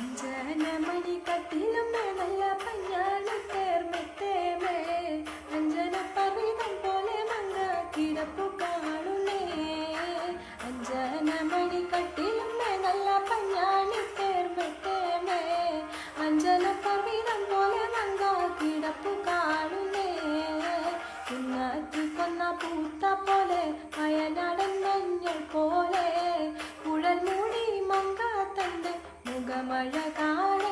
അഞ്ജനമണി കട്ടിലുമേ നല്ല പഞ്ഞാണി തേർമെത്തേമേ അഞ്ജന പർവ്വതം പോലെ മങ്ങ കിടപ്പു കാണുന്നേ അഞ്ജനമണി കട്ടിലുമേ നല്ല പഞ്ഞാണി തേർമെത്തേമേ അഞ്ജന പർവ്വതം പോലെ മങ്ങ കിടപ്പു കാണുന്നേ കുന്നാറ്റി കൊന്ന പൂത്ത പോലെ വയനാടൻ മഞ്ഞൾ പോലെ കുഴൽ മൂടി മങ്ക തന്റെ മുഖമഴ കാണ